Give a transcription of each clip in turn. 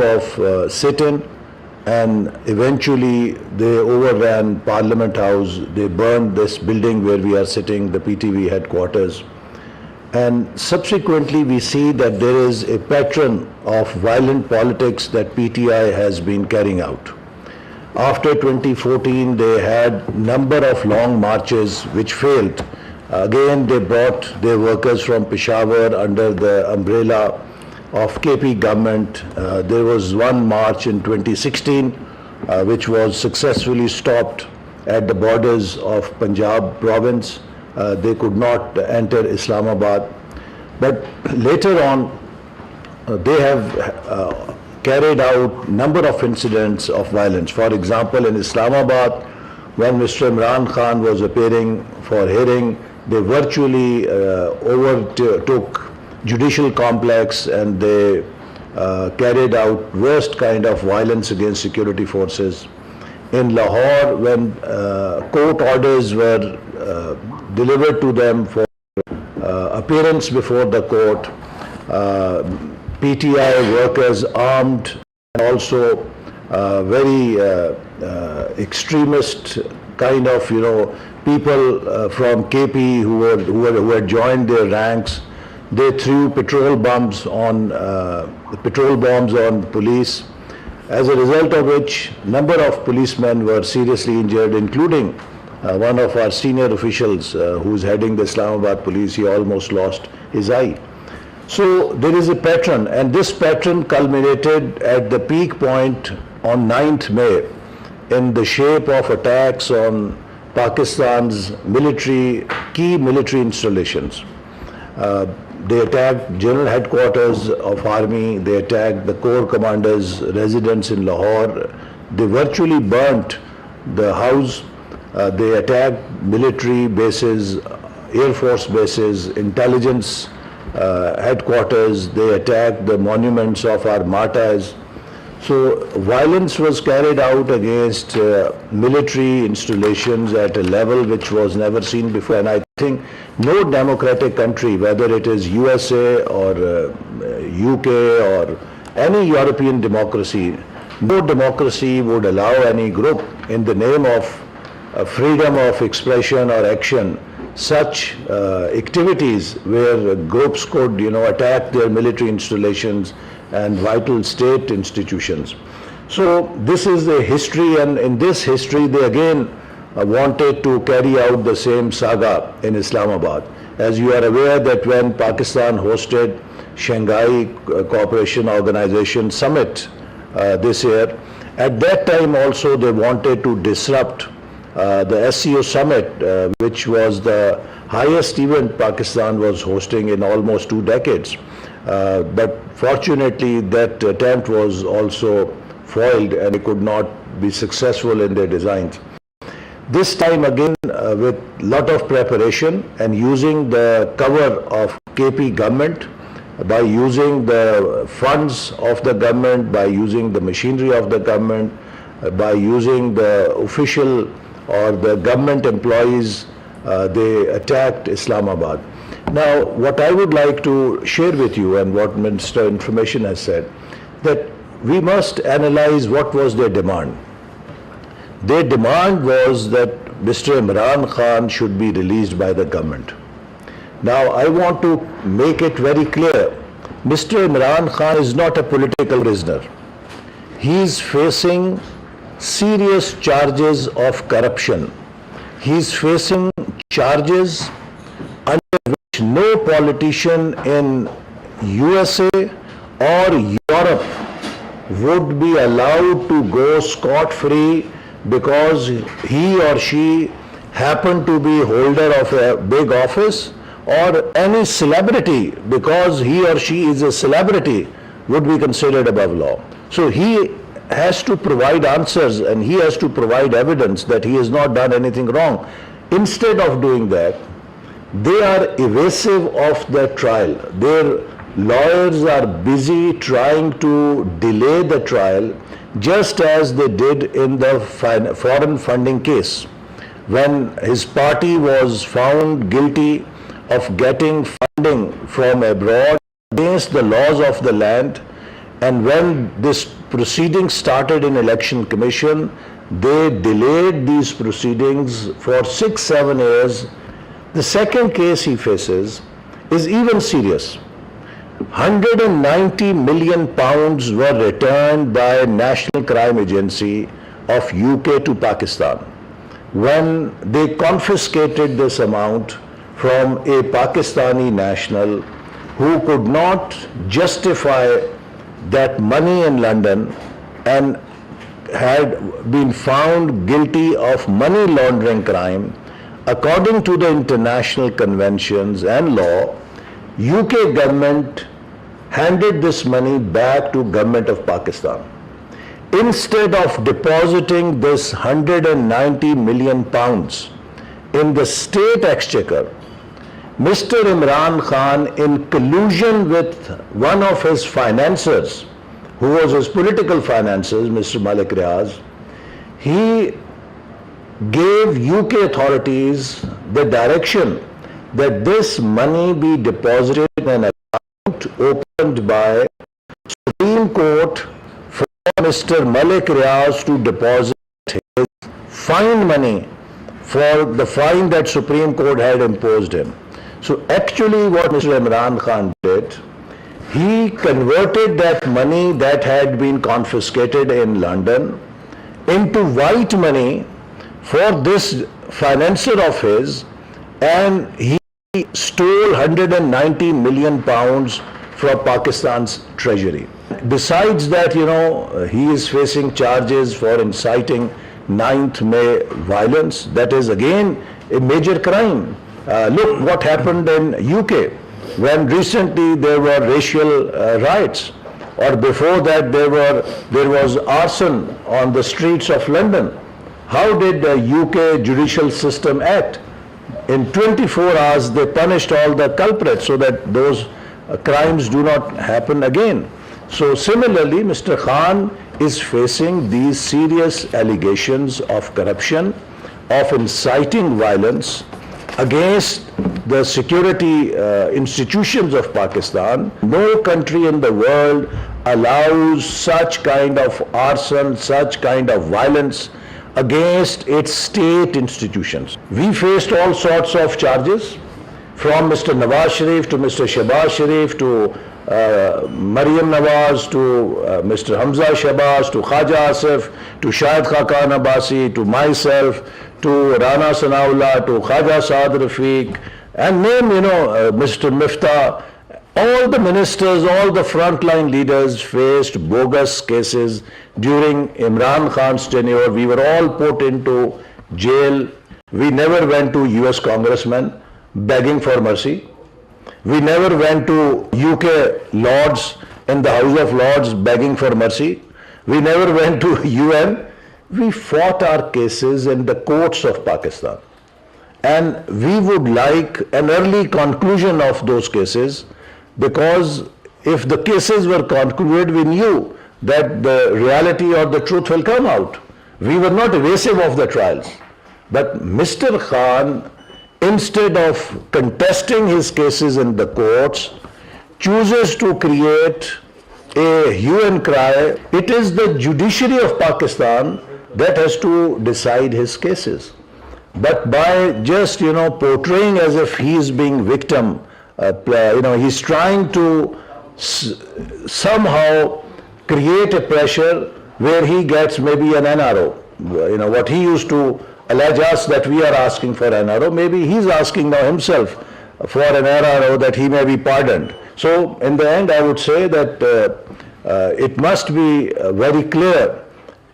of sit-in, and eventually they overran Parliament House. They burned this building where we are sitting, the PTV headquarters. And subsequently we see that there is a pattern of violent politics that PTI has been carrying out. After 2014, they had number of long marches which failed. Again, they brought their workers from Peshawar under the umbrella of KP government. There was one march in 2016 which was successfully stopped at the borders of Punjab province. They could not enter Islamabad. But later on, they have carried out number of incidents of violence. For example, in Islamabad, when Mr. Imran Khan was appearing for hearing, they virtually overtook judicial complex, and they carried out worst kind of violence against security forces. In Lahore, when court orders were delivered to them for appearance before the court, PTI workers armed, and also very extremist kind of people from KP who had joined their ranks. They threw petrol bombs on police, as a result of which number of policemen were seriously injured, including one of our senior officials who's heading the Islamabad police. He almost lost his eye. So there is a pattern, and this pattern culminated at the peak point on 9th May in the shape of attacks on Pakistan's key military installations. They attacked general headquarters of army, they attacked the corps commanders' residence in Lahore, they virtually burnt the house, they attacked military bases, air force bases, intelligence headquarters, they attacked the monuments of our martyrs. So violence was carried out against military installations at a level which was never seen before, and I think no democratic country, whether it is USA or UK or any European democracy, no democracy would allow any group in the name of freedom of expression or action such activities where groups could attack their military installations and vital state institutions. So this is the history, and in this history they again wanted to carry out the same saga in Islamabad. As you are aware that when Pakistan hosted Shanghai Cooperation Organization Summit this year, at that time also they wanted to disrupt the SCO Summit, which was the highest event Pakistan was hosting in almost 2 decades. But fortunately that attempt was also foiled and they could not be successful in their designs. This time again with lot of preparation and using the cover of KP government, by using the funds of the government, by using the machinery of the government, by using the official or the government employees, they attacked Islamabad. Now, what I would like to share with you and what Minister of Information has said, that we must analyze what was their demand. Their demand was that Mr. Imran Khan should be released by the government. Now, I want to make it very clear, Mr. Imran Khan is not a political prisoner. He is facing serious charges of corruption. He is facing charges under which no politician in USA or Europe would be allowed to go scot-free because he or she happened to be holder of a big office, or any celebrity because he or she is a celebrity would be considered above law. So he has to provide answers and he has to provide evidence that he has not done anything wrong. Instead of doing that, they are evasive of the trial. Their lawyers are busy trying to delay the trial, just as they did in the foreign funding case, when his party was found guilty of getting funding from abroad against the laws of the land. And when this proceeding started in Election Commission, they delayed these proceedings for 6-7 years. The second case he faces is even serious. 190 million pounds were returned by National Crime Agency of UK to Pakistan when they confiscated this amount from a Pakistani national who could not justify that money in London and had been found guilty of money laundering crime. According to the international conventions and law, UK government handed this money back to government of Pakistan. Instead of depositing this 190 million pounds in the state exchequer, Mr. Imran Khan, in collusion with one of his financiers, who was his political financiers, Mr. Malik Riaz, he gave UK authorities the direction that this money be deposited in an account opened by Supreme Court for Mr. Malik Riaz to deposit his fine money for the fine that Supreme Court had imposed him. So actually what Mr. Imran Khan did, he converted that money that had been confiscated in London into white money for this financier of his, and he stole 190 million pounds from Pakistan's treasury. Besides that, he is facing charges for inciting 9th May violence. That is again a major crime. Look what happened in UK when recently there were racial riots, or before that there was arson on the streets of London. How did the UK judicial system act? In 24 hours they punished all the culprits so that those crimes do not happen again. So similarly, Mr. Khan is facing these serious allegations of corruption, of inciting violence against the security institutions of Pakistan. No country in the world allows such kind of arson, such kind of violence against its state institutions. We faced all sorts of charges, from Mr. Nawaz Sharif to Mr. Shahbaz Sharif to Maryam Nawaz to Mr. Hamza Shahbaz to Khaja Asif to Shahid Khaqan Abbasi to myself to Rana Sanaullah to Khaja Saad Rafiq, and name Mr. Miftah. All the ministers, all the frontline leaders faced bogus cases during Imran Khan's tenure. We were all put into jail. We never went to US congressmen begging for mercy. We never went to UK Lords in the House of Lords begging for mercy. We never went to UN. We fought our cases in the courts of Pakistan. And we would like an early conclusion of those cases, because if the cases were concluded, we knew that the reality or the truth will come out. We were not evasive of the trials. But Mr. Khan, instead of contesting his cases in the courts, chooses to create a hue and cry. It is the judiciary of Pakistan that has to decide his cases. But by just, portraying as if he is being victim, he's trying to somehow create a pressure where he gets maybe an NRO. What he used to allege us that we are asking for NRO, maybe he's asking now himself for an NRO that he may be pardoned. So in the end, I would say that it must be very clear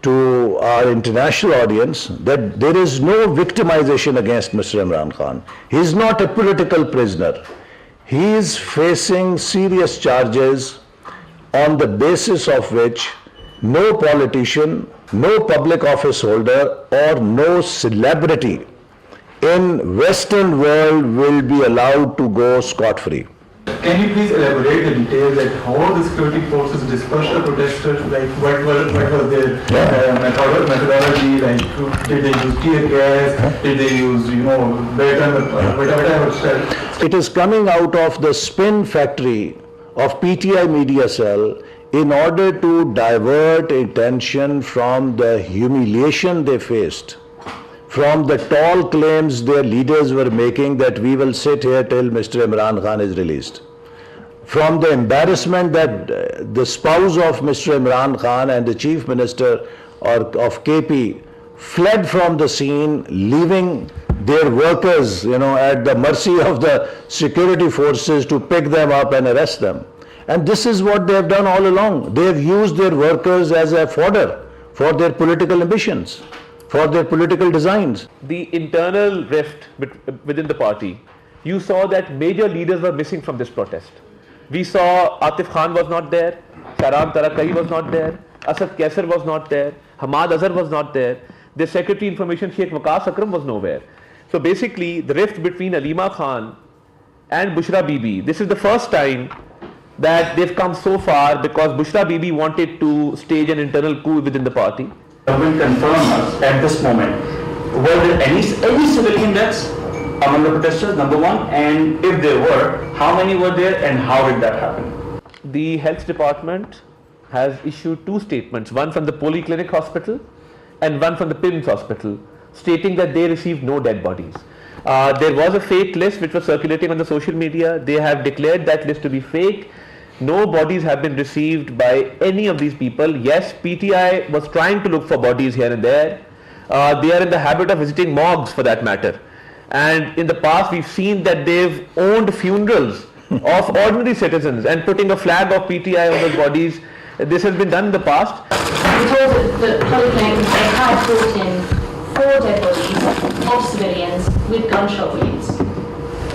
to our international audience that there is no victimization against Mr. Imran Khan. He is not a political prisoner. He is facing serious charges on the basis of which no politician, no public office holder, or no celebrity in Western world will be allowed to go scot-free. Can you please elaborate the details, like how the security forces dispersed the protesters, like what was their methodology, like did they use tear gas, did they use, whatever. It is coming out of the spin factory of PTI media cell in order to divert attention from the humiliation they faced, from the tall claims their leaders were making that we will sit here till Mr. Imran Khan is released, from the embarrassment that the spouse of Mr. Imran Khan and the Chief Minister of KP fled from the scene, leaving their workers, at the mercy of the security forces to pick them up and arrest them. And this is what they have done all along. They have used their workers as a fodder for their political ambitions, for their political designs. The internal rift within the party, you saw that major leaders were missing from this protest. We saw Atif Khan was not there, Tarar and Ahsan was not there, Asad Kaisar was not there, Hamad Azhar was not there, the Secretary Information Sheikh Waqas Akram was nowhere. So basically the rift between Alima Khan and Bushra Bibi, this is the first time that they've come so far because Bushra Bibi wanted to stage an internal coup within the party. Government confirm us at this moment, were there any civilian deaths among the protesters, number one, and if there were, how many were there and how did that happen? The health department has issued two statements, one from the Polyclinic Hospital and one from the PIMS Hospital, stating that they received no dead bodies. There was a fake list which was circulating on the social media. They have declared that list to be fake. No bodies have been received by any of these people. Yes, PTI was trying to look for bodies here and there. They are in the habit of visiting morgues for that matter. And in the past we've seen that they've owned funerals of ordinary citizens and putting a flag of PTI on those bodies. This has been done in the past. We're told that Polyclinic, they had brought in 4 dead bodies of civilians with gunshot wounds.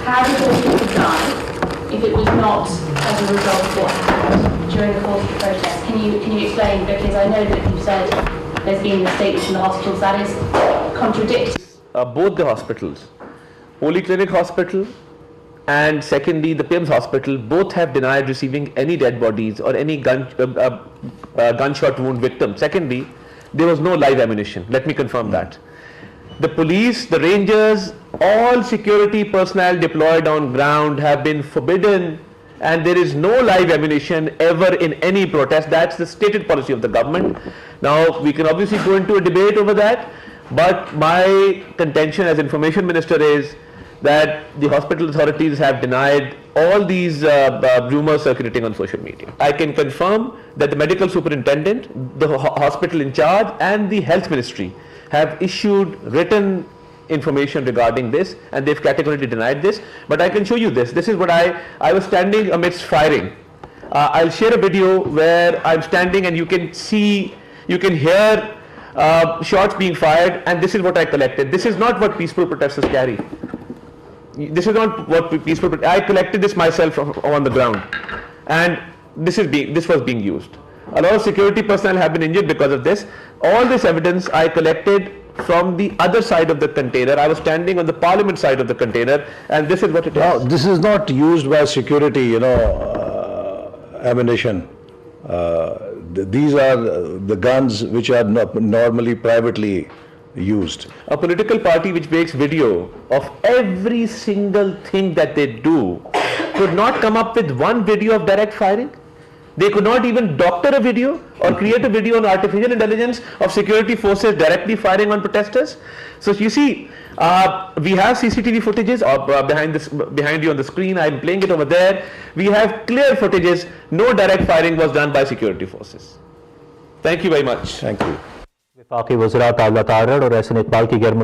How did those people die if it was not as a result of what happened during the course of the protest? Can you explain? Because I know that you said there's been mistakes in the hospitals. That is contradictory. Both the hospitals, Polyclinic Hospital and secondly the PIMS Hospital, both have denied receiving any dead bodies or any gunshot wound victim. Secondly, there was no live ammunition. Let me confirm that. The police, the rangers, all security personnel deployed on ground have been forbidden, and there is no live ammunition ever in any protest. That's the stated policy of the government. Now we can obviously go into a debate over that, but my contention as Information Minister is that the hospital authorities have denied all these rumors circulating on social media. I can confirm that the medical superintendent, the hospital in charge and the health ministry have issued written information regarding this, and they've categorically denied this. But I can show you this. This is what I was standing amidst firing. I'll share a video where I'm standing and you can see, you can hear shots being fired, and this is what I collected. This is not what peaceful protesters carry. This is not what peaceful. I collected this myself on the ground, and this was being used. A lot of security personnel have been injured because of this. All this evidence I collected from the other side of the container. I was standing on the Parliament side of the container, and this is what it is. Now, this is not used by security, ammunition. These are the guns which are normally privately used. A political party which makes video of every single thing that they do could not come up with one video of direct firing. They could not even doctor a video or create a video on artificial intelligence of security forces directly firing on protesters. So you see, we have CCTV footages behind you on the screen. I'm playing it over there. We have clear footages. No direct firing was done by security forces. Thank you very much. Thank you. वफाकी वज़रा तारा और अहसन इकबाल की गैर